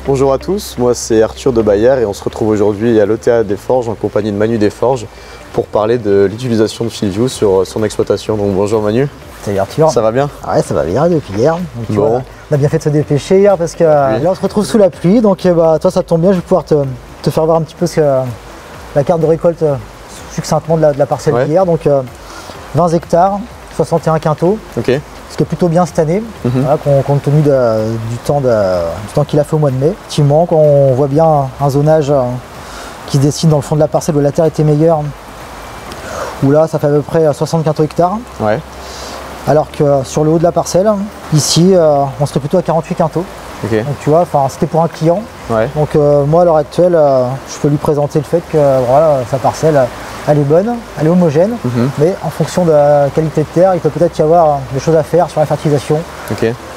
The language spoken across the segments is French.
Bonjour à tous, moi c'est Arthur de Bayer et on se retrouve aujourd'hui à l'ETA des Forges en compagnie de Manu des Forges pour parler de l'utilisation de FieldView sur son exploitation. Donc bonjour Manu. Salut Arthur. Ça va bien? Ouais, ça va bien depuis hier. Donc, bon. On a bien fait de se dépêcher hier parce que là on se retrouve sous la pluie, donc toi ça tombe bien, je vais pouvoir te faire voir un petit peu la carte de récolte succinctement de la parcelle d'hier. Donc 20 hectares, 61 quintaux. Ok. Ce qui est plutôt bien cette année, voilà, compte tenu du temps qu'il a fait au mois de mai. Effectivement, quand on voit bien un zonage qui se dessine dans le fond de la parcelle où la terre était meilleure, où là ça fait à peu près 60 quintaux hectares. Ouais. Alors que sur le haut de la parcelle, ici, on serait plutôt à 48 quintaux. Okay. Donc tu vois, c'était pour un client. Ouais. Donc moi à l'heure actuelle, je peux lui présenter le fait que voilà, sa parcelle, elle est bonne, elle est homogène, mais en fonction de la qualité de terre, il peut peut-être y avoir des choses à faire sur la fertilisation,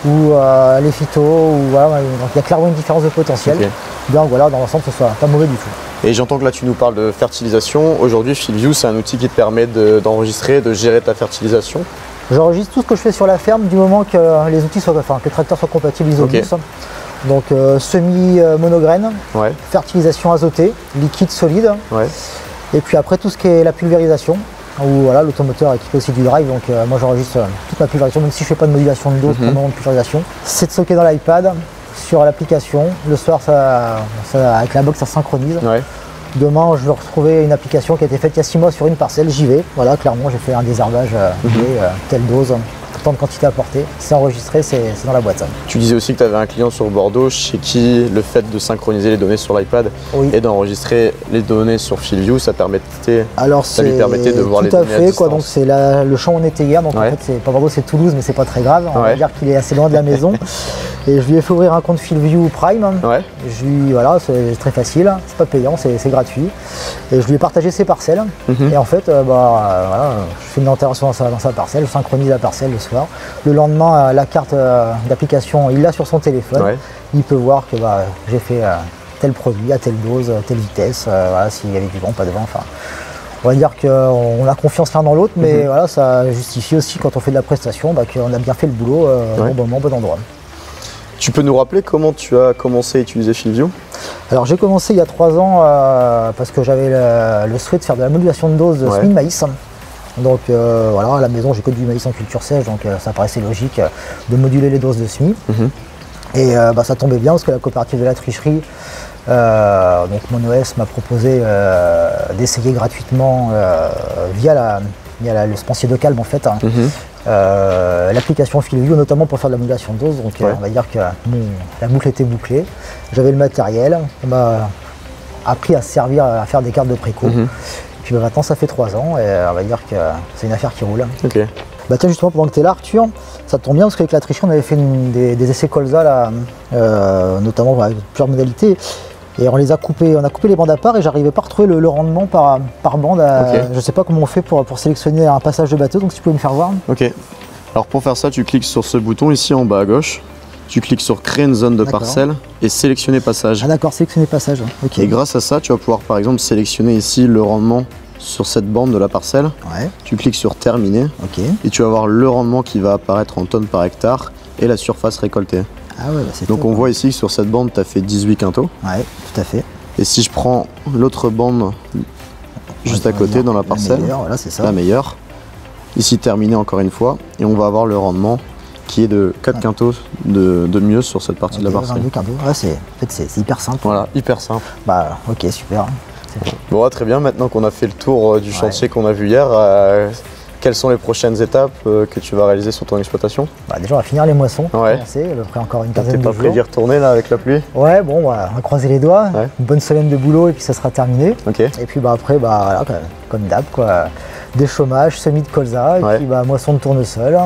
ou les phytos, ou voilà, donc il y a clairement une différence de potentiel. Donc voilà, dans l'ensemble, ce soit pas mauvais du tout. Et j'entends que là tu nous parles de fertilisation. Aujourd'hui, FieldView, c'est un outil qui te permet d'enregistrer, de gérer ta fertilisation. J'enregistre tout ce que je fais sur la ferme du moment que les outils soient, que le tracteur soit compatible Isobus. Donc semis monograines, fertilisation azotée, liquide solide. Et puis après tout ce qui est la pulvérisation, où voilà, l'automoteur est équipé aussi du drive, donc moi j'enregistre toute ma pulvérisation, même si je ne fais pas de modulation de dose pour le moment de pulvérisation. C'est de stocker dans l'iPad, sur l'application. Le soir, avec la box, ça synchronise. Demain, je vais retrouver une application qui a été faite il y a 6 mois sur une parcelle, j'y vais. Voilà, clairement, j'ai fait un désherbage, telle dose, tant de quantité à porter. C'est enregistré, c'est dans la boîte. Tu disais aussi que tu avais un client sur Bordeaux chez qui le fait de synchroniser les données sur l'iPad et d'enregistrer les données sur FieldView, ça lui permettait de voir les données à distance. Donc c'est le champ où on était hier, donc en fait c'est pas Bordeaux, c'est Toulouse, mais c'est pas très grave. On va dire qu'il est assez loin de la maison. Et je lui ai fait ouvrir un compte FieldView Prime. Voilà, c'est très facile, c'est pas payant, c'est gratuit. Et je lui ai partagé ses parcelles. Et en fait, voilà, je fais une intervention dans sa parcelle, je synchronise la parcelle le soir. Le lendemain, la carte d'application, il l'a sur son téléphone. Il peut voir que j'ai fait tel produit, à telle dose, telle vitesse, voilà, s'il y avait du vent, pas de vent. Enfin, on va dire qu'on a confiance l'un dans l'autre, mais voilà, ça justifie aussi quand on fait de la prestation qu'on a bien fait le boulot au bon moment, au bon endroit. Tu peux nous rappeler comment tu as commencé à utiliser FieldView? Alors j'ai commencé il y a 3 ans parce que j'avais le souhait de faire de la modulation de dose de semis de maïs. Donc voilà, à la maison j'ai que du maïs en culture sèche, donc ça paraissait logique de moduler les doses de semis. Et ça tombait bien parce que la coopérative de la tricherie, donc MonOS m'a proposé d'essayer gratuitement via le semencier de Calme en fait. L'application FieldView, notamment pour faire de la modulation de dose, donc on va dire que la boucle était bouclée, j'avais le matériel, on m'a appris à faire des cartes de préco, puis maintenant ça fait 3 ans et on va dire que c'est une affaire qui roule. Tiens, justement, pendant que tu es là Arthur, ça tombe bien parce qu'avec la tricherie on avait fait des essais colza là, notamment avec plusieurs modalités. Et on a coupé les bandes à part et j'arrivais pas à retrouver le rendement par bande. Je sais pas comment on fait pour sélectionner un passage de bateau, donc si tu peux me faire voir. Ok. Alors pour faire ça, tu cliques sur ce bouton ici en bas à gauche. Tu cliques sur créer une zone de parcelle et sélectionner passage. Ah d'accord, sélectionner passage. Et grâce à ça, tu vas pouvoir par exemple sélectionner ici le rendement sur cette bande de la parcelle. Tu cliques sur terminer et tu vas voir le rendement qui va apparaître en tonnes par hectare et la surface récoltée. Donc on voit ici que sur cette bande, tu as fait 18 quintaux. Tout à fait. Et si je prends l'autre bande juste à côté dans la parcelle, la meilleure, ici terminé encore une fois, et on va avoir le rendement qui est de 4 quintaux de mieux sur cette partie de la parcelle. C'est hyper simple. Voilà, hyper simple. Ok, super. Bon, très bien, maintenant qu'on a fait le tour du chantier qu'on a vu hier, quelles sont les prochaines étapes que tu vas réaliser sur ton exploitation? Déjà on va finir les moissons, commencer, à peu près encore une quinzaine de jours. T'es pas prêt d'y retourner là avec la pluie? Ouais, bon, on va croiser les doigts, une bonne semaine de boulot et puis ça sera terminé. Et puis après, voilà, comme d'hab, des chômages, semis de colza, et puis moisson de tournesol,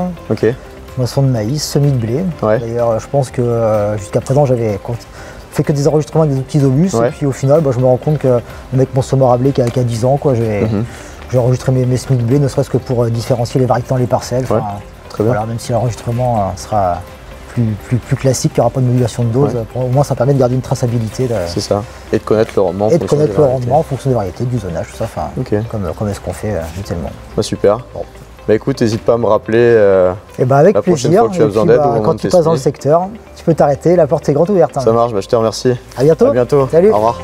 moisson de maïs, semis de blé. D'ailleurs, je pense que jusqu'à présent j'avais fait que des enregistrements avec des outils Isobus et puis au final, je me rends compte que avec mon semoir à blé qui a 10 ans, j'ai enregistré mes semis de blé, ne serait-ce que pour différencier les variétés dans les parcelles. Très bien. Voilà, même si l'enregistrement sera plus classique, il n'y aura pas de modulation de dose, au moins ça permet de garder une traçabilité. C'est ça, et de connaître le rendement en fonction des variétés, du zonage, tout ça, comme est-ce qu'on fait habituellement. Super. Bah écoute, n'hésite pas à me rappeler avec la prochaine plaisir. fois que tu as besoin d'aide. Quand tu passes dans le secteur, tu peux t'arrêter, la porte est grande ouverte. Ça marche, bah, je te remercie. À bientôt. À bientôt. Salut. Au revoir.